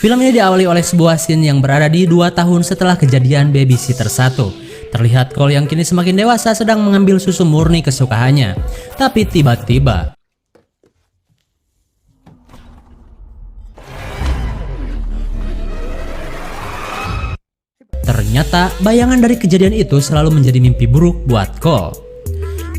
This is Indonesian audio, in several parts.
Film ini diawali oleh sebuah scene yang berada di 2 tahun setelah kejadian Babysitter 1. Terlihat Cole yang kini semakin dewasa sedang mengambil susu murni kesukaannya. Tapi tiba-tiba ternyata bayangan dari kejadian itu selalu menjadi mimpi buruk buat Cole.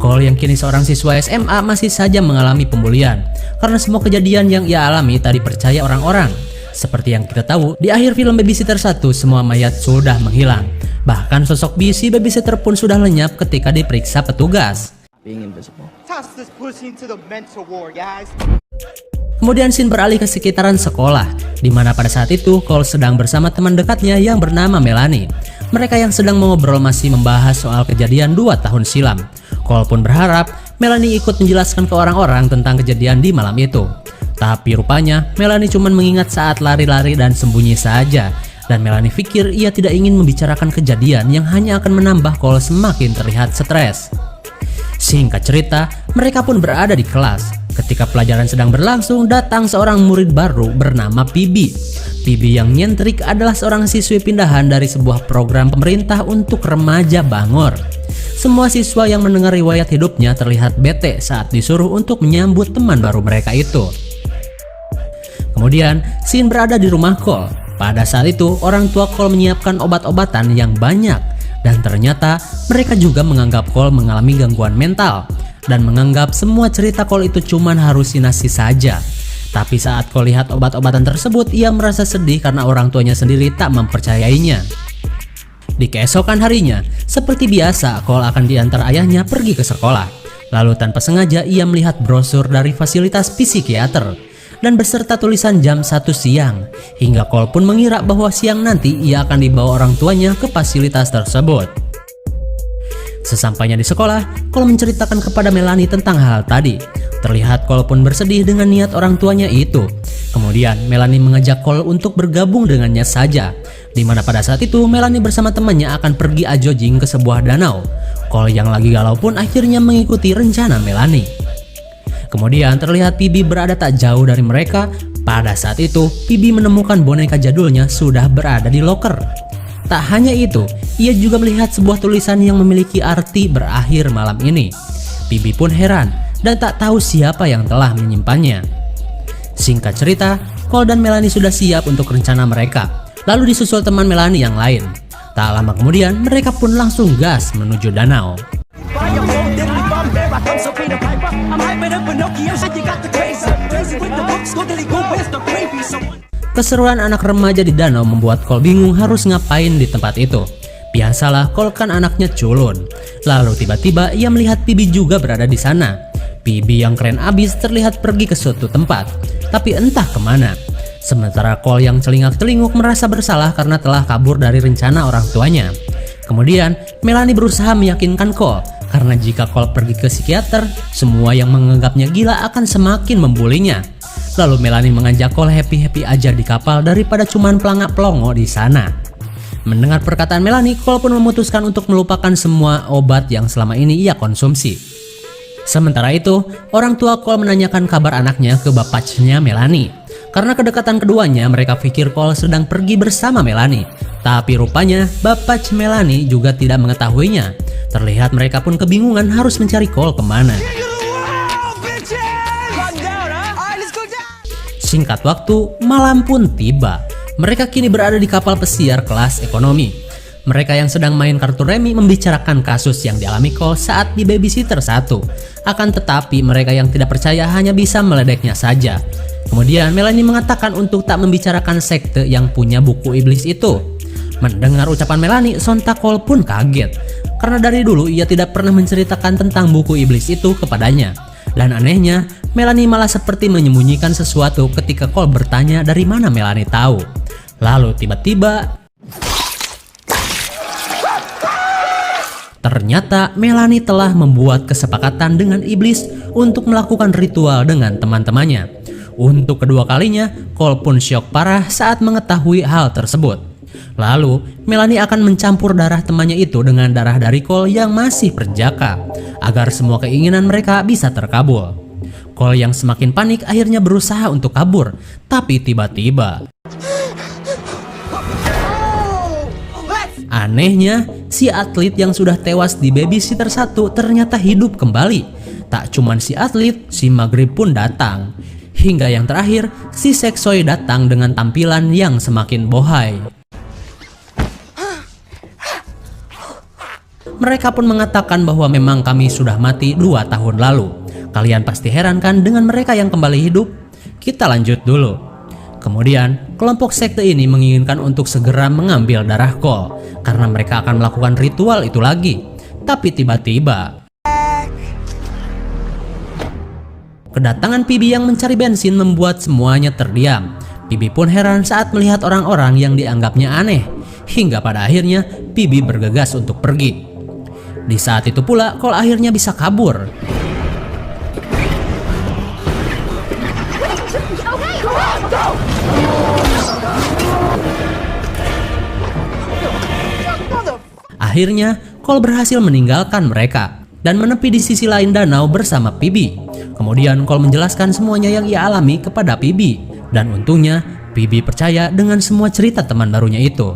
Cole yang kini seorang siswa SMA masih saja mengalami pembulian karena semua kejadian yang ia alami tak dipercaya orang-orang. Seperti yang kita tahu, di akhir film Babysitter 1 semua mayat sudah menghilang. Bahkan sosok si babysitter pun sudah lenyap ketika diperiksa petugas. Kemudian scene beralih ke sekitaran sekolah, di mana pada saat itu Cole sedang bersama teman dekatnya yang bernama Melanie. Mereka yang sedang mengobrol masih membahas soal kejadian 2 tahun silam. Cole pun berharap Melanie ikut menjelaskan ke orang-orang tentang kejadian di malam itu. Tapi rupanya Melanie cuma mengingat saat lari-lari dan sembunyi saja. Dan Melanie pikir ia tidak ingin membicarakan kejadian yang hanya akan menambah Cole semakin terlihat stres. Singkat cerita, mereka pun berada di kelas. Ketika pelajaran sedang berlangsung, datang seorang murid baru bernama Phoebe. Phoebe yang nyentrik adalah seorang siswi pindahan dari sebuah program pemerintah untuk remaja Bangor. Semua siswa yang mendengar riwayat hidupnya terlihat bete saat disuruh untuk menyambut teman baru mereka itu. Kemudian, scene berada di rumah Cole. Pada saat itu, orang tua Cole menyiapkan obat-obatan yang banyak. Dan ternyata, mereka juga menganggap Cole mengalami gangguan mental. Dan menganggap semua cerita Cole itu cuma halusinasi saja. Tapi saat Cole lihat obat-obatan tersebut, ia merasa sedih karena orang tuanya sendiri tak mempercayainya. Di keesokan harinya, seperti biasa, Cole akan diantar ayahnya pergi ke sekolah. Lalu tanpa sengaja, ia melihat brosur dari fasilitas psikiater. Dan beserta tulisan jam 1 siang, hingga Cole pun mengira bahwa siang nanti ia akan dibawa orang tuanya ke fasilitas tersebut. Sesampainya di sekolah, Cole menceritakan kepada Melanie tentang hal tadi. Terlihat Cole pun bersedih dengan niat orang tuanya itu. Kemudian Melanie mengajak Cole untuk bergabung dengannya saja, dimana pada saat itu Melanie bersama temannya akan pergi jogging ke sebuah danau. Cole yang lagi galau pun akhirnya mengikuti rencana Melanie. Kemudian terlihat Phoebe berada tak jauh dari mereka. Pada saat itu, Phoebe menemukan boneka jadulnya sudah berada di loker. Tak hanya itu, ia juga melihat sebuah tulisan yang memiliki arti berakhir malam ini. Phoebe pun heran dan tak tahu siapa yang telah menyimpannya. Singkat cerita, Cole dan Melanie sudah siap untuk rencana mereka. Lalu disusul teman Melanie yang lain. Tak lama kemudian, mereka pun langsung gas menuju danau. Keseruan anak remaja di danau membuat Cole bingung harus ngapain di tempat itu. Biasalah, Cole kan anaknya culun. Lalu tiba-tiba ia melihat Phoebe juga berada di sana. Phoebe yang keren abis terlihat pergi ke suatu tempat, tapi entah kemana. Sementara Cole yang celingak-celinguk merasa bersalah karena telah kabur dari rencana orang tuanya. Kemudian Melanie berusaha meyakinkan Cole karena jika Cole pergi ke psikiater, semua yang menganggapnya gila akan semakin membulinya. Lalu Melanie mengajak Cole happy-happy aja di kapal daripada cuman pelangak-pelongo di sana. Mendengar perkataan Melanie, Cole pun memutuskan untuk melupakan semua obat yang selama ini ia konsumsi. Sementara itu, orang tua Cole menanyakan kabar anaknya ke bapaknya Melanie. Karena kedekatan keduanya, mereka pikir Cole sedang pergi bersama Melanie. Tapi rupanya, bapak Melanie juga tidak mengetahuinya. Terlihat mereka pun kebingungan harus mencari Cole kemana. Singkat waktu, malam pun tiba. Mereka kini berada di kapal pesiar kelas ekonomi. Mereka yang sedang main kartu remi membicarakan kasus yang dialami Cole saat di Babysitter 1. Akan tetapi mereka yang tidak percaya hanya bisa meledeknya saja. Kemudian Melanie mengatakan untuk tak membicarakan sekte yang punya buku iblis itu. Mendengar ucapan Melanie, sontak Cole pun kaget. Karena dari dulu ia tidak pernah menceritakan tentang buku iblis itu kepadanya. Dan anehnya, Melanie malah seperti menyembunyikan sesuatu ketika Cole bertanya dari mana Melanie tahu. Lalu tiba-tiba, ternyata Melanie telah membuat kesepakatan dengan iblis untuk melakukan ritual dengan teman-temannya. Untuk kedua kalinya, Cole pun syok parah saat mengetahui hal tersebut. Lalu, Melanie akan mencampur darah temannya itu dengan darah dari Cole yang masih perjaka, agar semua keinginan mereka bisa terkabul. Cole yang semakin panik akhirnya berusaha untuk kabur, tapi tiba-tiba Anehnya, si atlet yang sudah tewas di babysitter 1 ternyata hidup kembali. Tak cuman si atlet, si Maghrib pun datang. Hingga yang terakhir, si Seksoy datang dengan tampilan yang semakin bohai. Mereka pun mengatakan bahwa memang kami sudah mati 2 tahun lalu. Kalian pasti heran kan dengan mereka yang kembali hidup? Kita lanjut dulu. Kemudian, kelompok sekte ini menginginkan untuk segera mengambil darah Cole karena mereka akan melakukan ritual itu lagi. Tapi tiba-tiba, kedatangan Pibi yang mencari bensin membuat semuanya terdiam. Pibi pun heran saat melihat orang-orang yang dianggapnya aneh. Hingga pada akhirnya, Pibi bergegas untuk pergi. Di saat itu pula, Cole akhirnya bisa kabur. Akhirnya, Cole berhasil meninggalkan mereka dan menepi di sisi lain danau bersama Pibi. Kemudian Cole menjelaskan semuanya yang ia alami kepada Pibi. Dan untungnya, Pibi percaya dengan semua cerita teman barunya itu.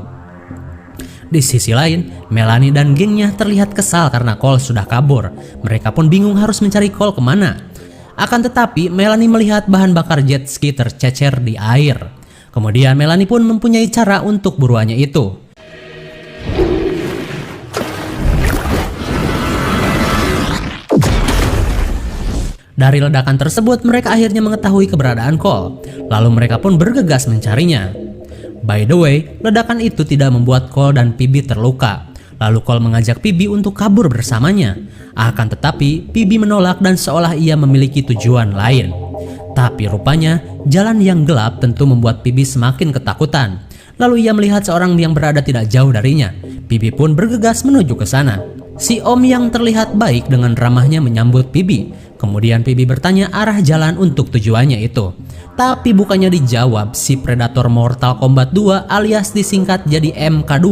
Di sisi lain, Melanie dan gengnya terlihat kesal karena Cole sudah kabur. Mereka pun bingung harus mencari Cole kemana. Akan tetapi, Melanie melihat bahan bakar jet ski tercecer di air. Kemudian Melanie pun mempunyai cara untuk buruannya itu. Dari ledakan tersebut, mereka akhirnya mengetahui keberadaan Cole. Lalu mereka pun bergegas mencarinya. By the way, ledakan itu tidak membuat Cole dan Pibi terluka. Lalu Cole mengajak Pibi untuk kabur bersamanya. Akan tetapi, Pibi menolak dan seolah ia memiliki tujuan lain. Tapi rupanya, jalan yang gelap tentu membuat Pibi semakin ketakutan. Lalu ia melihat seorang yang berada tidak jauh darinya. Pibi pun bergegas menuju ke sana. Si Om yang terlihat baik dengan ramahnya menyambut Pibi. Kemudian Pibi bertanya arah jalan untuk tujuannya itu. Tapi bukannya dijawab, si Predator Mortal Kombat 2 alias disingkat jadi MK2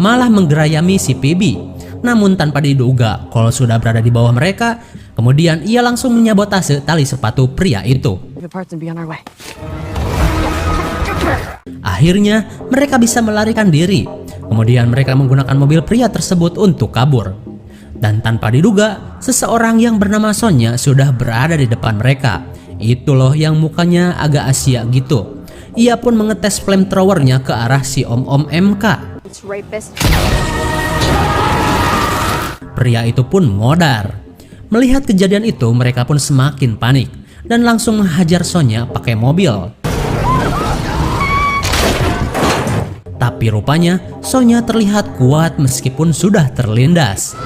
malah menggerayami si Pibi. Namun tanpa diduga, Cole sudah berada di bawah mereka. Kemudian ia langsung menyabotase tali sepatu pria itu. Akhirnya mereka bisa melarikan diri. Kemudian mereka menggunakan mobil pria tersebut untuk kabur. Dan tanpa diduga, seseorang yang bernama Sonya sudah berada di depan mereka. Itu loh yang mukanya agak Asia gitu. Ia pun mengetes flamethrowernya ke arah si Om-Om MK. Pria itu pun modar. Melihat kejadian itu, mereka pun semakin panik dan langsung menghajar Sonya pakai mobil. Tapi rupanya Sonya terlihat kuat meskipun sudah terlindas.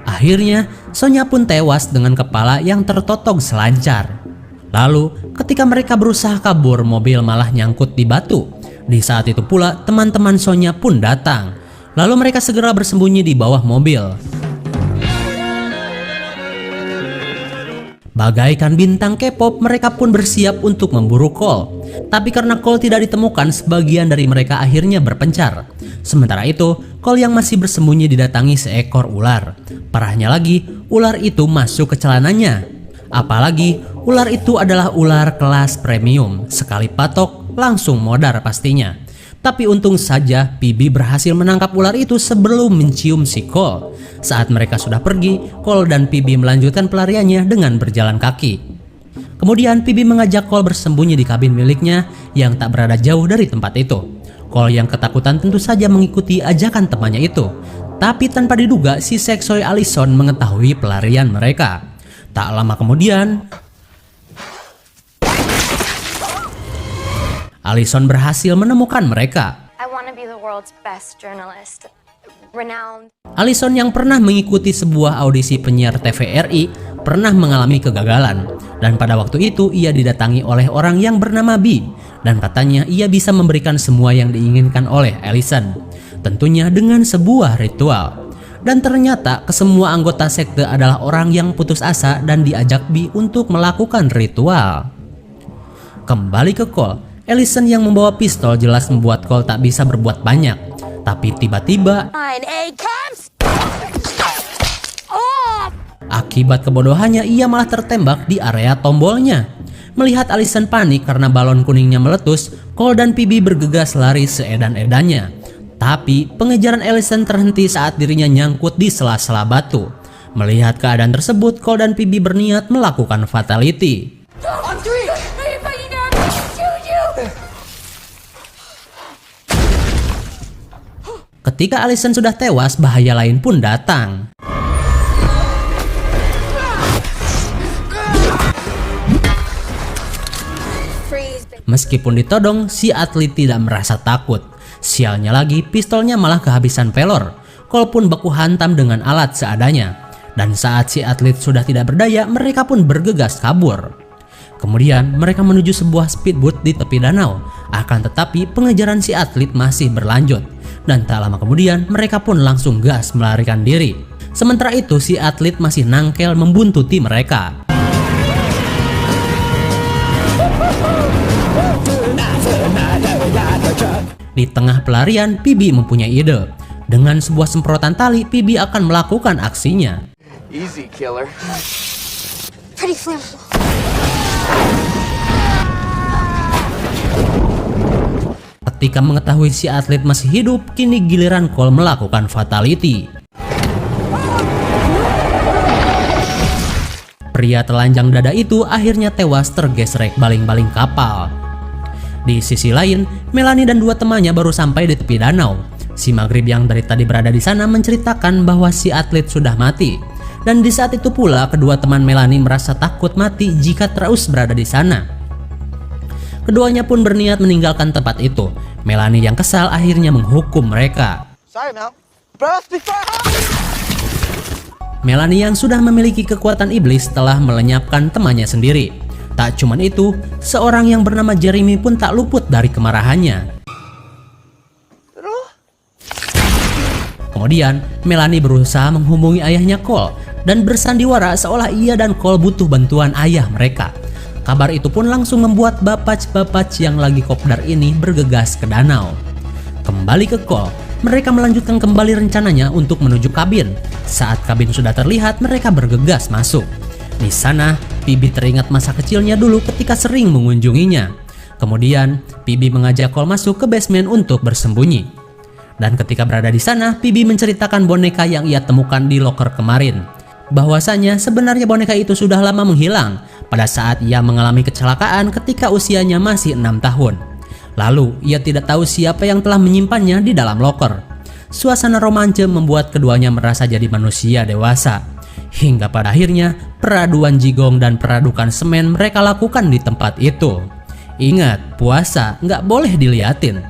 Akhirnya Sonya pun tewas dengan kepala yang tertotong selancar. Lalu ketika mereka berusaha kabur, mobil malah nyangkut di batu. Di saat itu pula teman-teman Sonya pun datang. Lalu mereka segera bersembunyi di bawah mobil. Bagaikan bintang K-pop, mereka pun bersiap untuk memburu Cole. Tapi karena Cole tidak ditemukan, sebagian dari mereka akhirnya berpencar. Sementara itu, Cole yang masih bersembunyi didatangi seekor ular. Parahnya lagi, ular itu masuk ke celananya. Apalagi, ular itu adalah ular kelas premium. Sekali patok, langsung modar pastinya. Tapi untung saja Pibi berhasil menangkap ular itu sebelum mencium si Cole. Saat mereka sudah pergi, Cole dan Pibi melanjutkan pelariannya dengan berjalan kaki. Kemudian Pibi mengajak Cole bersembunyi di kabin miliknya yang tak berada jauh dari tempat itu. Cole yang ketakutan tentu saja mengikuti ajakan temannya itu. Tapi tanpa diduga, si Seksoy Allison mengetahui pelarian mereka. Tak lama kemudian, Allison berhasil menemukan mereka. Allison yang pernah mengikuti sebuah audisi penyiar TVRI pernah mengalami kegagalan. Dan pada waktu itu ia didatangi oleh orang yang bernama B. Dan katanya ia bisa memberikan semua yang diinginkan oleh Allison. Tentunya dengan sebuah ritual. Dan ternyata kesemua anggota sekte adalah orang yang putus asa dan diajak B untuk melakukan ritual. Kembali ke Cole. Allison yang membawa pistol jelas membuat Cole tak bisa berbuat banyak. Tapi tiba-tiba Akibat kebodohannya, ia malah tertembak di area tombolnya. Melihat Allison panik karena balon kuningnya meletus, Cole dan Phoebe bergegas lari seedan-edannya. Tapi pengejaran Allison terhenti saat dirinya nyangkut di sela-sela batu. Melihat keadaan tersebut, Cole dan Phoebe berniat melakukan fatality. Ketika Allison sudah tewas, bahaya lain pun datang. Meskipun ditodong, si atlet tidak merasa takut. Sialnya lagi, pistolnya malah kehabisan pelor. Cole pun baku hantam dengan alat seadanya. Dan saat si atlet sudah tidak berdaya, mereka pun bergegas kabur. Kemudian mereka menuju sebuah speedboat di tepi danau. Akan tetapi pengejaran si atlet masih berlanjut. Dan tak lama kemudian mereka pun langsung gas melarikan diri. Sementara itu si atlet masih nangkel membuntuti mereka. Di tengah pelarian, Phoebe mempunyai ide. Dengan sebuah semprotan tali, Phoebe akan melakukan aksinya. Easy, killer. Pretty flammable. Ketika mengetahui si atlet masih hidup, kini giliran Cole melakukan fatality. Pria telanjang dada itu akhirnya tewas tergesrek baling-baling kapal. Di sisi lain, Melanie dan dua temannya baru sampai di tepi danau. Si Maghrib yang dari tadi berada di sana menceritakan bahwa si atlet sudah mati. Dan di saat itu pula kedua teman Melanie merasa takut mati jika terus berada di sana. Keduanya pun berniat meninggalkan tempat itu. Melanie yang kesal akhirnya menghukum mereka. Sorry, Mel. Bros, before. Melanie yang sudah memiliki kekuatan iblis telah melenyapkan temannya sendiri. Tak cuman itu, seorang yang bernama Jeremy pun tak luput dari kemarahannya. Kemudian, Melanie berusaha menghubungi ayahnya Cole dan bersandiwara seolah ia dan Cole butuh bantuan ayah mereka. Kabar itu pun langsung membuat bapac-bapac yang lagi kopdar ini bergegas ke danau. Kembali ke Cole, mereka melanjutkan kembali rencananya untuk menuju kabin. Saat kabin sudah terlihat, mereka bergegas masuk. Di sana, Phoebe teringat masa kecilnya dulu ketika sering mengunjunginya. Kemudian, Phoebe mengajak Cole masuk ke basement untuk bersembunyi. Dan ketika berada di sana, Phoebe menceritakan boneka yang ia temukan di loker kemarin. Bahwasanya sebenarnya boneka itu sudah lama menghilang pada saat ia mengalami kecelakaan ketika usianya masih 6 tahun. Lalu, ia tidak tahu siapa yang telah menyimpannya di dalam loker. Suasana romansa membuat keduanya merasa jadi manusia dewasa. Hingga pada akhirnya, peraduan jigong dan peradukan semen mereka lakukan di tempat itu. Ingat, puasa nggak boleh diliatin.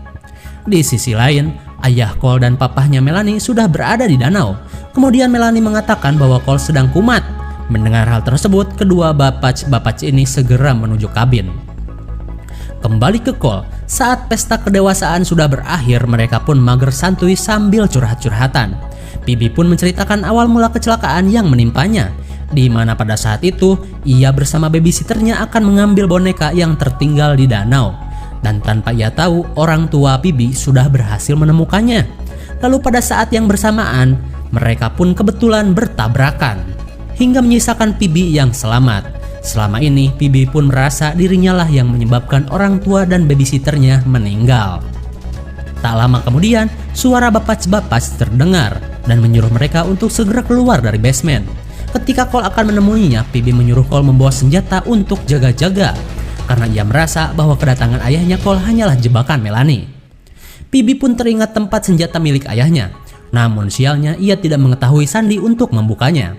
Di sisi lain, ayah Cole dan papahnya Melanie sudah berada di danau. Kemudian Melanie mengatakan bahwa Cole sedang kumat. Mendengar hal tersebut, kedua bapac ini segera menuju kabin. Kembali ke Cole, saat pesta kedewasaan sudah berakhir, mereka pun mager santuy sambil curhat-curhatan. Phoebe pun menceritakan awal mula kecelakaan yang menimpanya, di mana pada saat itu ia bersama babysitternya akan mengambil boneka yang tertinggal di danau. Dan tanpa ia tahu, orang tua Phoebe sudah berhasil menemukannya. Lalu pada saat yang bersamaan, mereka pun kebetulan bertabrakan, hingga menyisakan Phoebe yang selamat. Selama ini, Phoebe pun merasa dirinya lah yang menyebabkan orang tua dan babysitternya meninggal. Tak lama kemudian, suara bapac terdengar dan menyuruh mereka untuk segera keluar dari basement. Ketika Cole akan menemuinya, Phoebe menyuruh Cole membawa senjata untuk jaga-jaga, karena ia merasa bahwa kedatangan ayahnya Cole hanyalah jebakan Melanie. Phoebe pun teringat tempat senjata milik ayahnya, namun sialnya ia tidak mengetahui sandi untuk membukanya.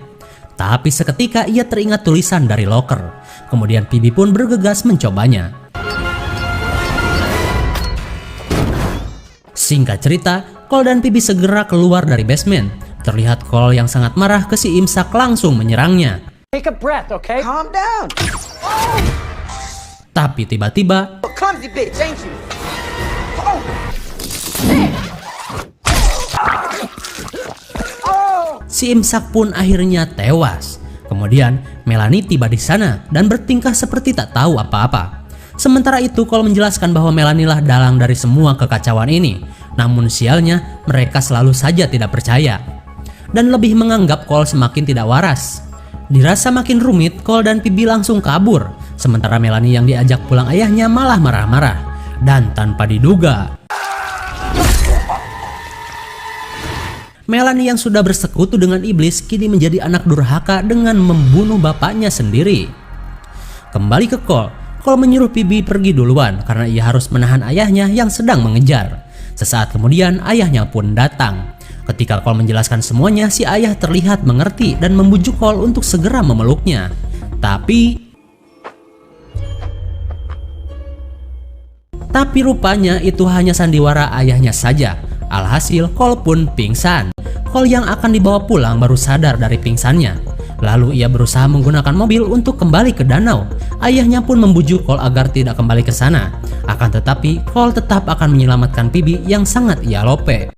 Tapi seketika ia teringat tulisan dari loker. Kemudian Phoebe pun bergegas mencobanya. Singkat cerita, Cole dan Phoebe segera keluar dari basement. Terlihat Cole yang sangat marah ke si Imsak langsung menyerangnya. Take a breath, okay? Calm down. Tapi tiba-tiba, Clumsy bitch, ain't you? si Imsak pun akhirnya tewas. Kemudian Melanie tiba di sana dan bertingkah seperti tak tahu apa-apa. Sementara itu Cole menjelaskan bahwa Melanie lah dalang dari semua kekacauan ini. Namun sialnya mereka selalu saja tidak percaya dan lebih menganggap Cole semakin tidak waras. Dirasa makin rumit, Cole dan Phoebe langsung kabur. Sementara Melanie yang diajak pulang ayahnya malah marah-marah. Dan tanpa diduga, Melanie yang sudah bersekutu dengan iblis kini menjadi anak durhaka dengan membunuh bapaknya sendiri. Kembali ke Cole, Cole menyuruh Phoebe pergi duluan karena ia harus menahan ayahnya yang sedang mengejar. Sesaat kemudian ayahnya pun datang. Ketika Cole menjelaskan semuanya, si ayah terlihat mengerti dan membujuk Cole untuk segera memeluknya. Tapi rupanya itu hanya sandiwara ayahnya saja. Alhasil Cole pun pingsan. Cole yang akan dibawa pulang baru sadar dari pingsannya. Lalu ia berusaha menggunakan mobil untuk kembali ke danau. Ayahnya pun membujuk Cole agar tidak kembali ke sana. Akan tetapi Cole tetap akan menyelamatkan Phoebe yang sangat ia lope.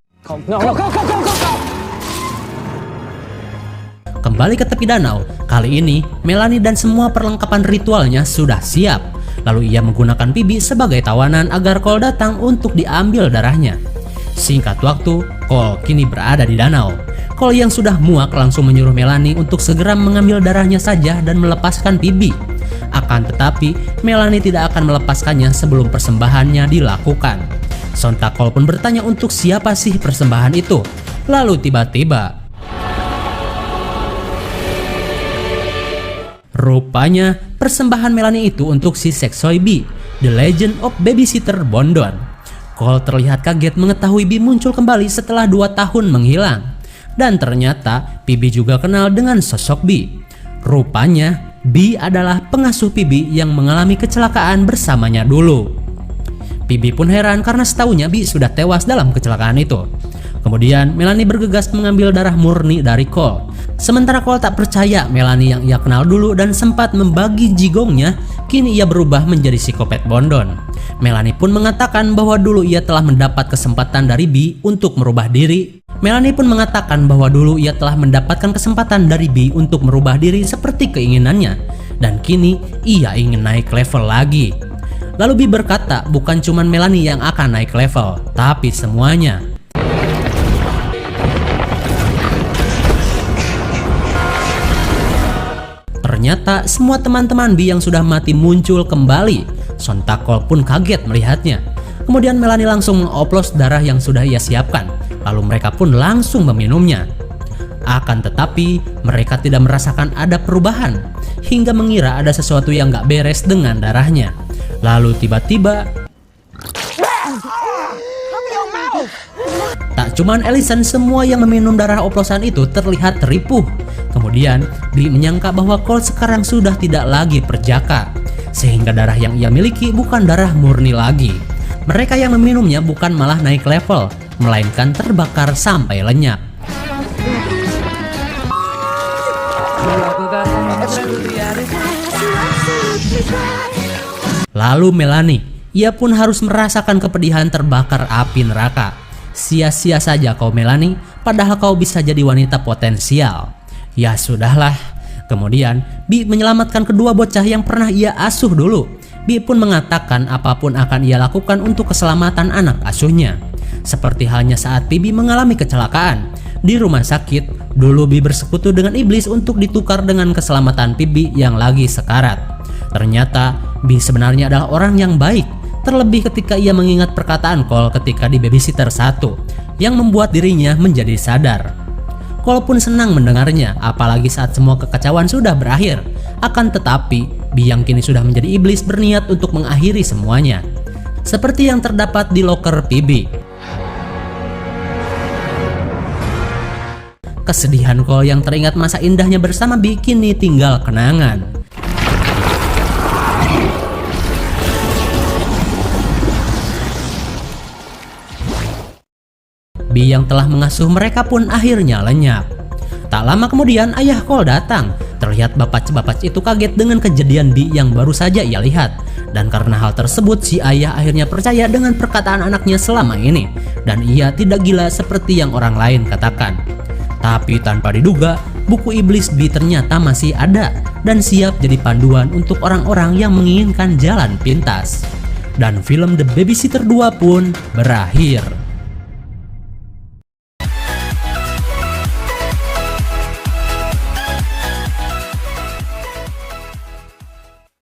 Kembali ke tepi danau, kali ini Melanie dan semua perlengkapan ritualnya sudah siap. Lalu ia menggunakan Phoebe sebagai tawanan agar Cole datang untuk diambil darahnya. Singkat waktu, Cole kini berada di danau. Cole yang sudah muak langsung menyuruh Melanie untuk segera mengambil darahnya saja dan melepaskan Phoebe. Akan tetapi, Melanie tidak akan melepaskannya sebelum persembahannya dilakukan. Sontak Cole pun bertanya untuk siapa sih persembahan itu. Lalu tiba-tiba, rupanya persembahan Melanie itu untuk si Seksoy Bee, The Legend of Babysitter Bondon. Cole terlihat kaget mengetahui Bee muncul kembali setelah 2 tahun menghilang. Dan ternyata Phoebe juga kenal dengan sosok Bee. Rupanya Bee adalah pengasuh Phoebe yang mengalami kecelakaan bersamanya dulu. Phoebe pun heran karena setahunya Bee sudah tewas dalam kecelakaan itu. Kemudian Melanie bergegas mengambil darah murni dari Cole. Sementara Cole tak percaya Melanie yang ia kenal dulu dan sempat membagi jigongnya, kini ia berubah menjadi psikopat Bondon. Melanie pun mengatakan bahwa dulu ia telah mendapat kesempatan dari Bee untuk merubah diri. Melanie pun mengatakan bahwa dulu ia telah mendapatkan kesempatan dari Bee untuk merubah diri seperti keinginannya. Dan kini ia ingin naik level lagi. Lalu Bee berkata bukan cuma Melanie yang akan naik level, tapi semuanya. Ternyata semua teman-teman Bee yang sudah mati muncul kembali. Sontak Cole pun kaget melihatnya. Kemudian Melanie langsung mengoplos darah yang sudah ia siapkan. Lalu mereka pun langsung meminumnya. Akan tetapi mereka tidak merasakan ada perubahan, hingga mengira ada sesuatu yang gak beres dengan darahnya. Lalu tiba-tiba, tak cuman Allison, semua yang meminum darah oplosan itu terlihat ripuh. Kemudian Bee menyangka bahwa Cole sekarang sudah tidak lagi perjaka, sehingga darah yang ia miliki bukan darah murni lagi. Mereka yang meminumnya bukan malah naik level, melainkan terbakar sampai lenyap. Lalu Melanie, ia pun harus merasakan kepedihan terbakar api neraka. Sia-sia saja kau Melanie, padahal kau bisa jadi wanita potensial. Ya sudahlah. Kemudian Bee menyelamatkan kedua bocah yang pernah ia asuh dulu. Bee pun mengatakan apapun akan ia lakukan untuk keselamatan anak asuhnya. Seperti halnya saat Phoebe mengalami kecelakaan di rumah sakit, dulu Bee bersekutu dengan iblis untuk ditukar dengan keselamatan Phoebe yang lagi sekarat. Ternyata Bee sebenarnya adalah orang yang baik, terlebih ketika ia mengingat perkataan Cole ketika di Babysitter 1 yang membuat dirinya menjadi sadar. Cole pun senang mendengarnya, apalagi saat semua kekacauan sudah berakhir. Akan tetapi Bee yang kini sudah menjadi iblis berniat untuk mengakhiri semuanya, seperti yang terdapat di loker Phoebe. Kesedihan Cole yang teringat masa indahnya bersama Bee kini tinggal kenangan. Bee yang telah mengasuh mereka pun akhirnya lenyap. Tak lama kemudian ayah Cole datang. Terlihat bapak itu kaget dengan kejadian Bee yang baru saja ia lihat. Dan karena hal tersebut si ayah akhirnya percaya dengan perkataan anaknya selama ini. Dan ia tidak gila seperti yang orang lain katakan. Tapi tanpa diduga, buku iblis Bee ternyata masih ada dan siap jadi panduan untuk orang-orang yang menginginkan jalan pintas. Dan film The Babysitter 2 pun berakhir.